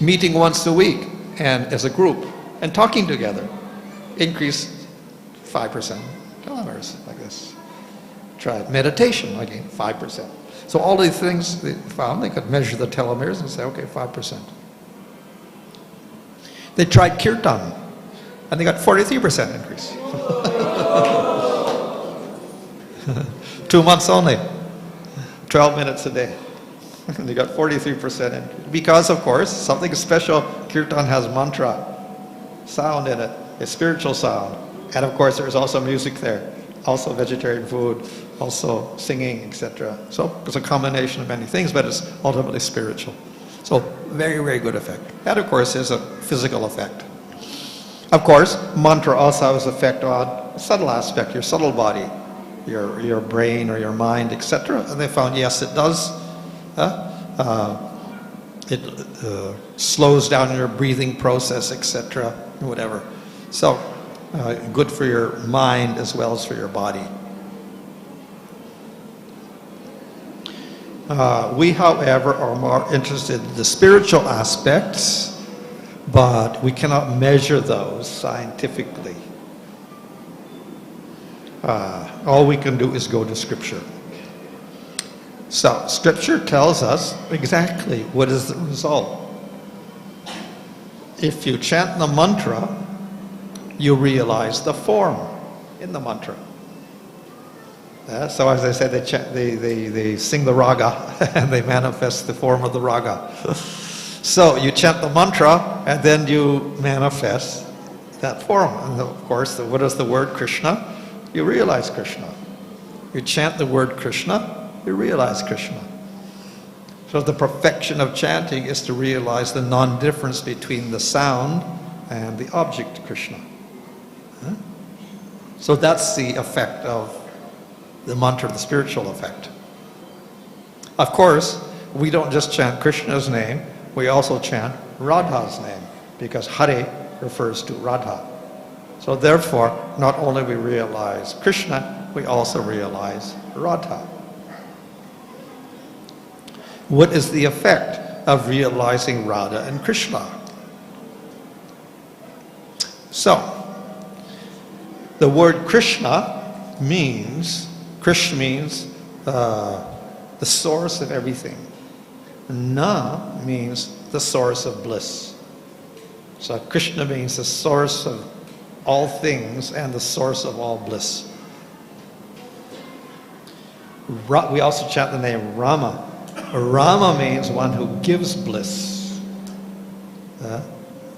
Meeting once a week and as a group and talking together, increase 5% telomeres like this. Try meditation again, 5%. So all these things they found, they could measure the telomeres and say, okay, 5%. They tried kirtan and they got 43% increase. 2 months only, 12 minutes a day. And they got 43% increase. Because of course, something special, kirtan has mantra, sound in it, a spiritual sound. And of course there's also music there, also vegetarian food, also singing, etc. So it's a combination of many things, but it's ultimately spiritual. So very, very good effect. That of course is a physical effect. Of course, mantra also has effect on subtle aspect, your subtle body, your brain or your mind, etc. And they found, yes, it does. It slows down your breathing process, etc. Whatever. So good for your mind as well as for your body. We, however, are more interested in the spiritual aspects, but we cannot measure those scientifically. All we can do is go to Scripture. So, Scripture tells us exactly what is the result. If you chant the mantra, you realize the form in the mantra. So as I said, they sing the raga and they manifest the form of the raga. So you chant the mantra and then you manifest that form. And of course, what is the word Krishna? You realize Krishna. You chant the word Krishna, you realize Krishna. So the perfection of chanting is to realize the non-difference between the sound and the object Krishna. So that's the effect of the mantra, the spiritual effect. Of course, we don't just chant Krishna's name, we also chant Radha's name, because Hare refers to Radha. So therefore, not only we realize Krishna, we also realize Radha. What is the effect of realizing Radha and Krishna? So, the word Krishna means the source of everything. Na means the source of bliss. So Krishna means the source of all things and the source of all bliss. We also chant the name Rama. Rama means one who gives bliss.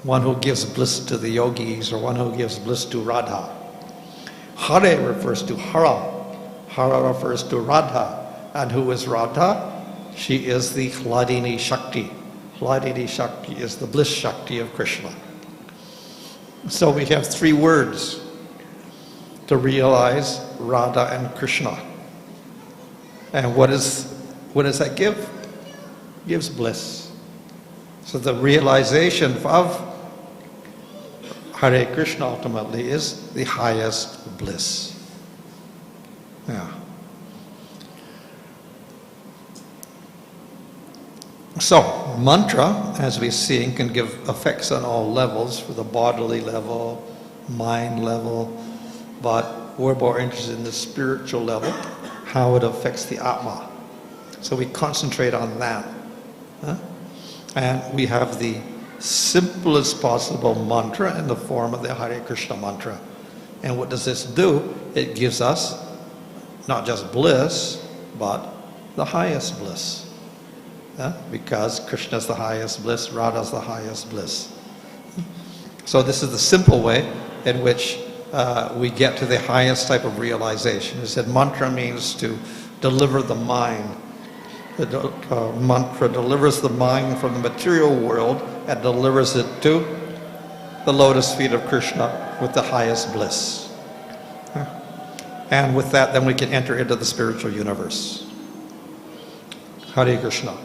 One who gives bliss to the yogis, or one who gives bliss to Radha. Hare refers to Hara. Hara refers to Radha. And who is Radha? She is the Hladini Shakti. Hladini Shakti is the bliss Shakti of Krishna. So we have 3 words to realize Radha and Krishna. And what does that give? It gives bliss. So the realization of Hare Krishna ultimately is the highest bliss. Yeah. So, mantra, as we've seen, can give effects on all levels, for the bodily level, mind level, but we're more interested in the spiritual level, how it affects the Atma. So we concentrate on that. And we have the simplest possible mantra in the form of the Hare Krishna mantra. And what does this do? It gives us not just bliss, but the highest bliss. Because Krishna is the highest bliss, Radha is the highest bliss. So this is the simple way in which we get to the highest type of realization. He said mantra means to deliver the mind. The mantra delivers the mind from the material world and delivers it to the lotus feet of Krishna with the highest bliss. And with that, then we can enter into the spiritual universe. Hare Krishna.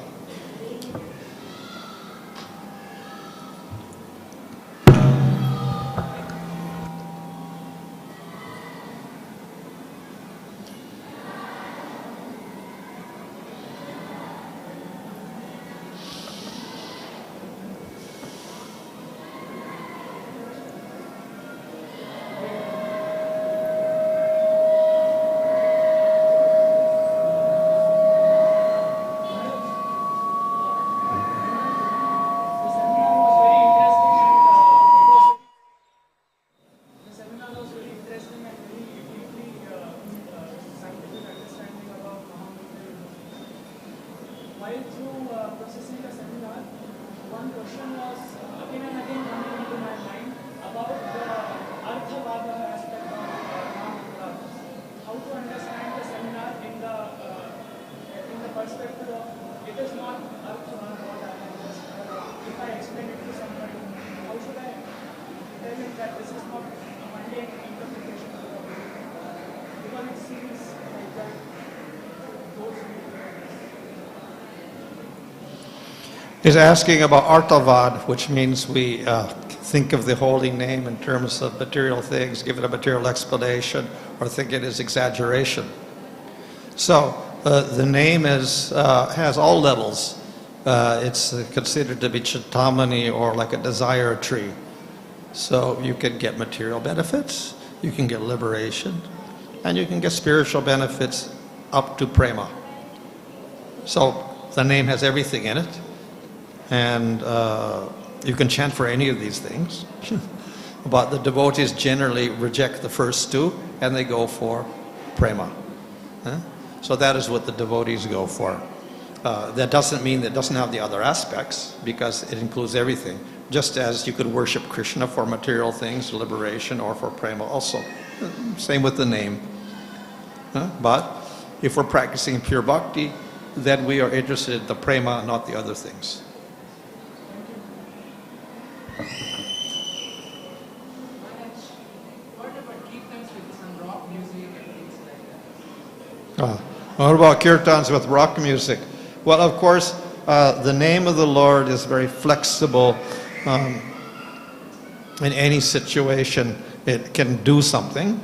question was again and again coming into my mind about the Arthavada aspect of Mahamudra. How to understand the seminar in the perspective of it is not Arthavada. If I explain it to somebody, how should I tell him that this is not a mundane interpretation of the Bible? Because it seems like that those He's asking about Artavad, which means we think of the holy name in terms of material things, give it a material explanation, or think it is exaggeration. So the name has all levels. It's considered to be Chintamani, or like a desire tree. So you can get material benefits, you can get liberation, and you can get spiritual benefits up to prema. So the name has everything in it. And you can chant for any of these things. But the devotees generally reject the first two and they go for prema. So that is what the devotees go for. That doesn't mean that it doesn't have the other aspects, because it includes everything. Just as you could worship Krishna for material things, liberation, or for prema also. Same with the name. But if we're practicing pure bhakti, then we are interested in the prema, not the other things. What about kirtans with some rock music and things like that? What about kirtans with rock music? Well, of course, the name of the Lord is very flexible. In any situation, it can do something.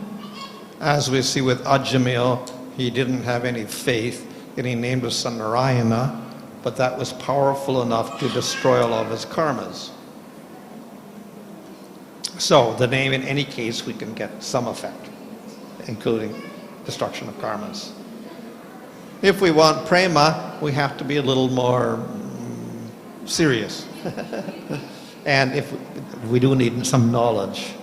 As we see with Ajamil, he didn't have any faith, and he named his son Narayana, but that was powerful enough to destroy all of his karmas. So the name, in any case, we can get some effect, including destruction of karmas. If we want prema, we have to be a little more serious. And if we do need some knowledge.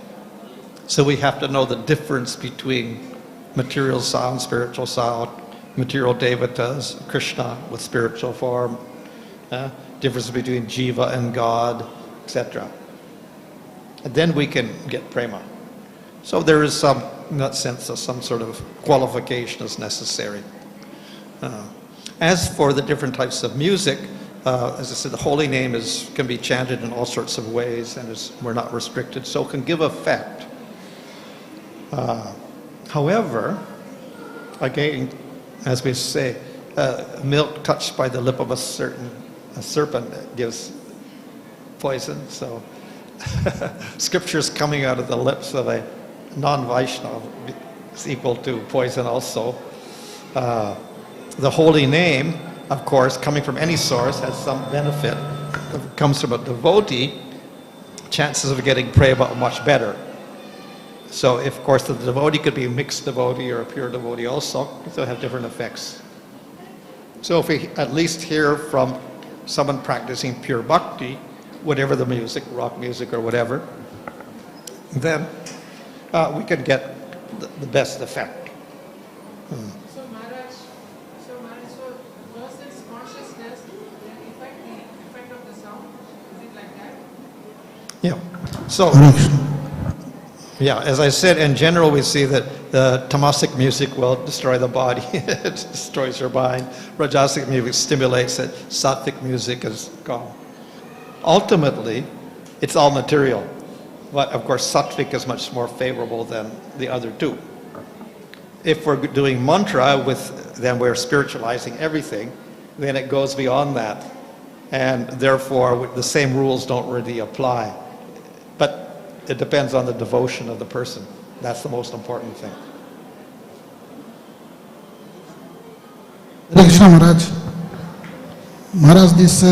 So we have to know the difference between material sound, spiritual sound, material devatas, Krishna with spiritual form, difference between jiva and God, etc. And then we can get prema. So there is some, in that sense, some sort of qualification is necessary. As for the different types of music, as I said, the holy name can be chanted in all sorts of ways, and we're not restricted, so it can give effect. However, again, as we say, milk touched by the lip of a serpent gives poison. So scriptures coming out of the lips of a non-Vaishnava is equal to poison also. The holy name, of course, coming from any source, has some benefit. If it comes from a devotee, chances of getting prema are much better. So, of course, the devotee could be a mixed devotee or a pure devotee also, so have different effects. So if we at least hear from someone practicing pure bhakti, whatever the music, rock music or whatever, then we can get the best effect. So Maharaj, so the person's consciousness will affect the effect of the sound. Is it like that? Yeah. So, yeah, as I said, in general, we see that the tamasic music will destroy the body. It destroys your mind. Rajasic music stimulates it. Sattvic music is gone. Ultimately, it's all material. But of course, sattvic is much more favorable than the other two. If we're doing mantra, then we're spiritualizing everything, then it goes beyond that. And therefore, the same rules don't really apply. But it depends on the devotion of the person. That's the most important thing. Hare Krishna Maharaj. Maharaj, this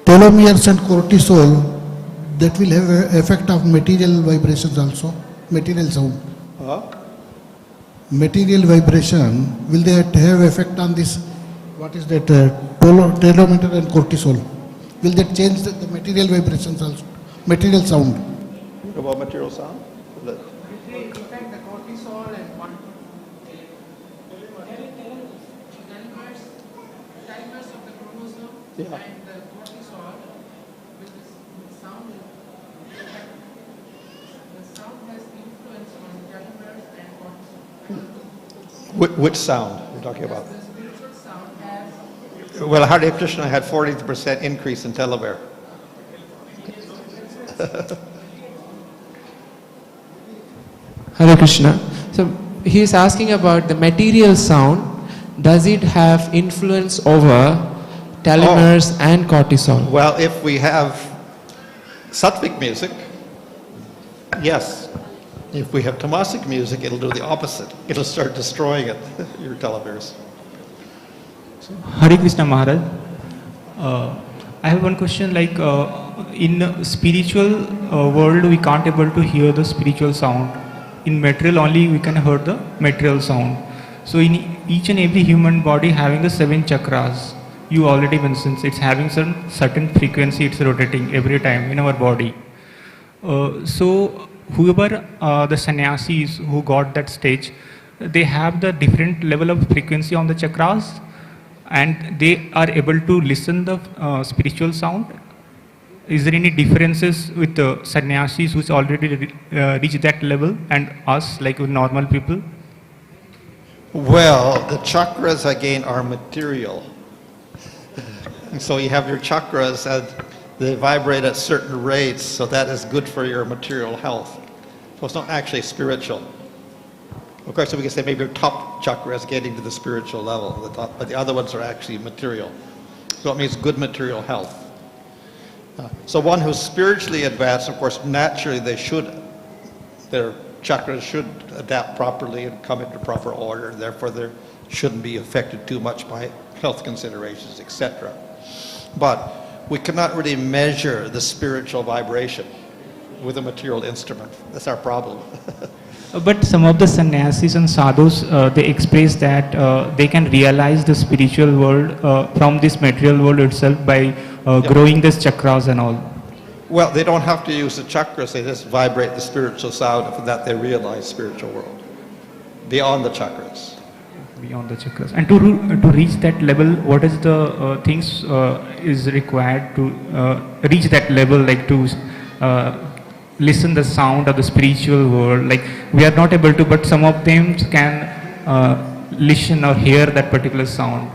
telomeres and cortisol, that will have an effect of material vibrations also, material sound. Material vibration, will they have effect on this? What is that? Telometer and cortisol. Will that change the material vibrations also, material sound? What about material sound? Will they affect the cortisol and one timers of the chromosome? Yeah. And the cortisol, with this sound, the sound has influence on telomeres and cortisol. Which sound you're talking about? The spiritual sound has Well, Hare Krishna had 40% increase in telomere. Hare Krishna. So he is asking about the material sound. Does it have influence over telomeres and cortisol? Well, if we have sattvic music, yes. If we have tamasic music, it'll do the opposite. It'll start destroying it, your telomeres. Hare Krishna Maharaj. I have one question, like in spiritual world we can't able to hear the spiritual sound. In material only we can hear the material sound. So in each and every human body having the 7 chakras, you already mentioned it's having some certain frequency, it's rotating every time in our body. So whoever the sannyasis who got that stage, they have the different level of frequency on the chakras, and they are able to listen the spiritual sound. Is there any differences with the sannyasis who's already reached that level and us, like with normal people? Well, the chakras again are material. And so you have your chakras and they vibrate at certain rates, so that is good for your material health. So it's not actually spiritual. Of course, we can say maybe your top chakra is getting to the spiritual level, but the other ones are actually material. So it means good material health. So one who's spiritually advanced, of course, naturally their chakras should adapt properly and come into proper order, and therefore they shouldn't be affected too much by health considerations, etc. But we cannot really measure the spiritual vibration with a material instrument. That's our problem. But some of the sannyasis and sadhus, they express that they can realize the spiritual world from this material world itself by growing these chakras and all. Well, they don't have to use the chakras, they just vibrate the spiritual sound, and for that they realize spiritual world, beyond the chakras. Beyond the chakras. And to reach that level, what is the things is required to reach that level, like to listen the sound of the spiritual world? Like we are not able to, but some of them can listen or hear that particular sound.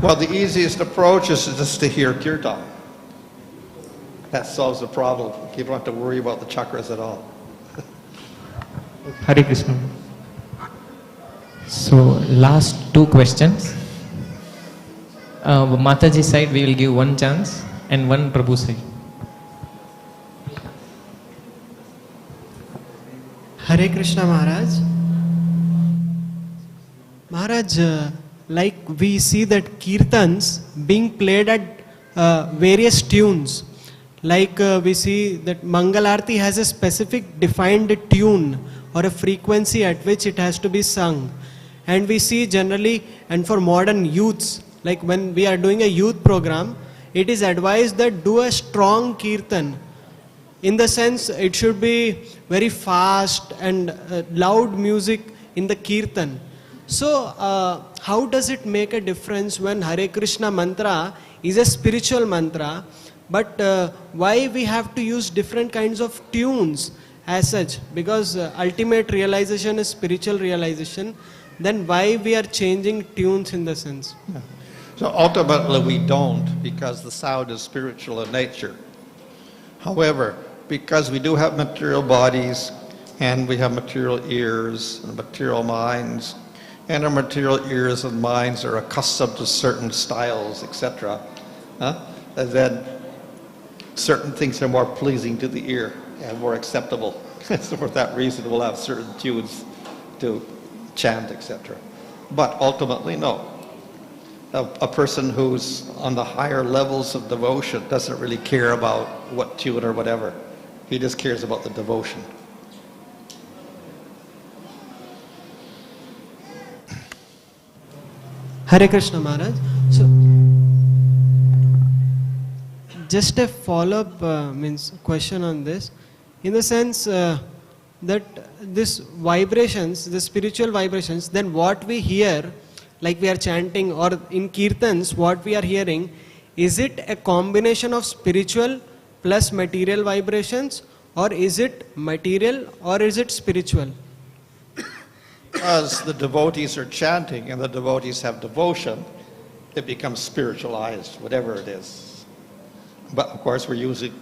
Well, the easiest approach is just to hear kirtan. That solves the problem. You don't have to worry about the chakras at all. Hare Krishna. So last 2 questions. Mataji side we will give 1 chance and 1 Prabhu side. Hare Krishna Maharaj. Maharaj, like we see that kirtans being played at various tunes. Like we see that Mangalarti has a specific defined tune or a frequency at which it has to be sung. And we see generally, and for modern youths, like when we are doing a youth program, it is advised that do a strong kirtan. In the sense, it should be very fast and loud music in the kirtan. So, how does it make a difference when Hare Krishna mantra is a spiritual mantra, but why we have to use different kinds of tunes as such? Because ultimate realization is spiritual realization. Then why we are changing tunes in the sense? Yeah. So ultimately we don't, because the sound is spiritual in nature. However, because we do have material bodies, and we have material ears and material minds, and our material ears and minds are accustomed to certain styles, etc., and then certain things are more pleasing to the ear and more acceptable. So for that reason we'll have certain tunes to chant, etc. But ultimately, no. A person who's on the higher levels of devotion doesn't really care about what tune or whatever. He just cares about the devotion. Hare Krishna Maharaj. So, just a follow-up means question on this, in the sense that this vibrations, the spiritual vibrations, then what we hear like we are chanting, or in kirtans, what we are hearing, is it a combination of spiritual plus material vibrations, or is it material, or is it spiritual? As the devotees are chanting and the devotees have devotion, it becomes spiritualized, whatever it is. But of course, we're using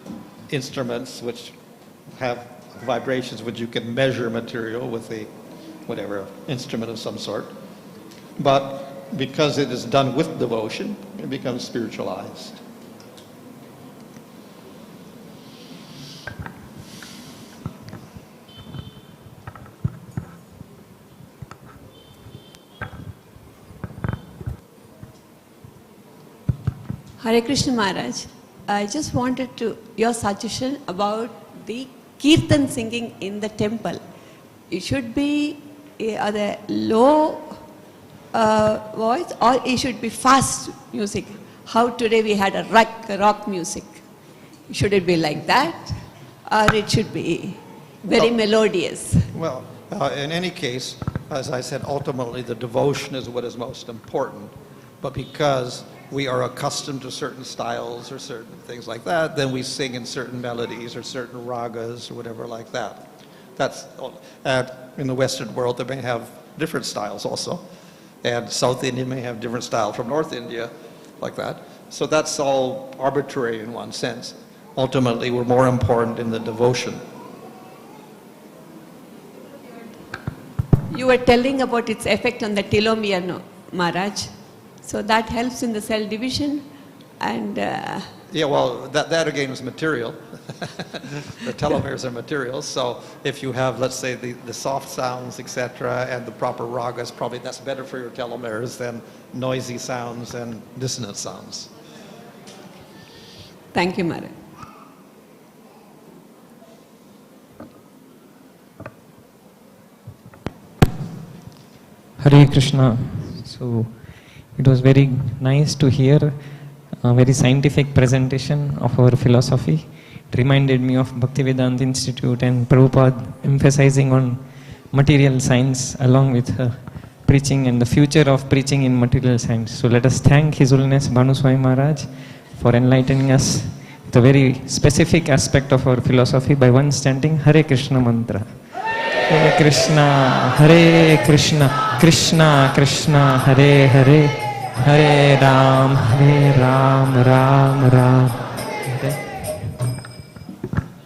instruments which have vibrations which you can measure material with a whatever instrument of some sort. But because it is done with devotion, it becomes spiritualized. Hare Krishna Maharaj, I just wanted your suggestion about the kirtan singing in the temple. It should be the low voice, or it should be fast music. How today we had a rock music. Should it be like that, or it should be very melodious? Well, in any case, as I said, ultimately the devotion is what is most important. But because we are accustomed to certain styles or certain things like that, then we sing in certain melodies or certain ragas or whatever like that. That's in the Western world, they may have different styles also. And South India may have different styles from North India, like that. So that's all arbitrary in one sense. Ultimately, we're more important in the devotion. You were telling about its effect on the telomere, no, Maharaj. So that helps in the cell division, and yeah, well, that again is material. The telomeres are materials. So if you have, let's say, the soft sounds, etc., and the proper ragas, probably that's better for your telomeres than noisy sounds and dissonant sounds. Thank you, Maharaj. Hare Krishna. So it was very nice to hear a very scientific presentation of our philosophy. It reminded me of Bhaktivedanta Institute and Prabhupada emphasizing on material science along with preaching and the future of preaching in material science. So let us thank His Holiness Bhanu Swami Maharaj for enlightening us with a very specific aspect of our philosophy by once chanting Hare Krishna mantra. Hare Krishna, Krishna Krishna, Hare Hare, Hare Ram, Ram Ram.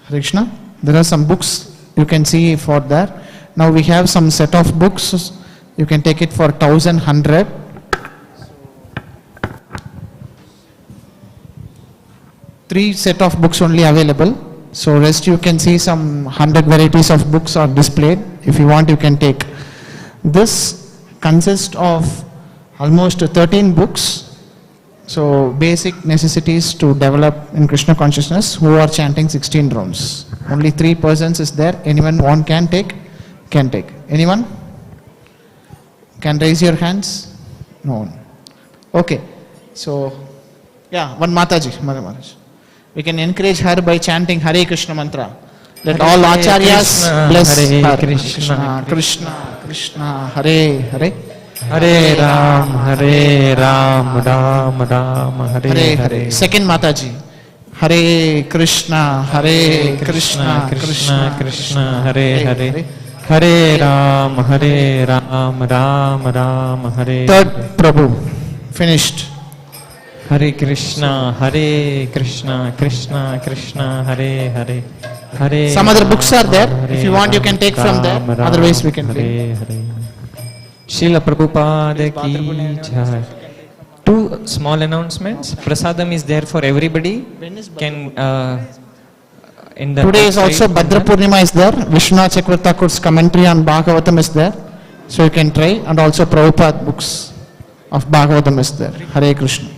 Hare Krishna. There are some books you can see for that. Now we have some set of books. You can take it for 1,100. Three set of books only available. So rest you can see some 100 varieties of books are displayed. If you want, you can take. This consists of almost 13 books. So basic necessities to develop in Krishna consciousness, who are chanting 16 rounds. Only 3 persons is there. Anyone one can take? Can take. Anyone? Can raise your hands? No one. Okay. So, yeah, one Mataji, Mother Maharaj. We can encourage her by chanting Hare Krishna mantra. Let all acharyas bless her. Krishna, Krishna, Krishna, Hare Hare. Hare Ram, Ram Ram, Hare Hare. Second Mataji. Hare Krishna, Krishna Krishna, Hare Hare. Hare Ram, Ram Ram, Hare. Third Prabhu. Finished. Hare Krishna, Krishna Krishna, Hare Hare. Hare. Some other books are there. If you want, you can take from there. Otherwise, we can read. Srila Prabhupada ki jai. 2 small announcements. Prasadam is there for everybody. Can in the today is also Bhadra Purnima is there. Vishwanath Chakravarti Thakur's commentary on Bhagavatam is there. So you can try. And also Prabhupada books of Bhagavatam is there. Hare Krishna.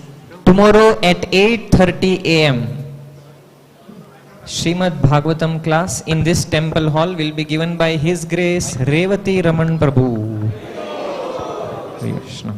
Tomorrow at 8:30 a.m. Srimad Bhagavatam class in this temple hall will be given by His Grace Revati Raman Prabhu. Hare Krishna.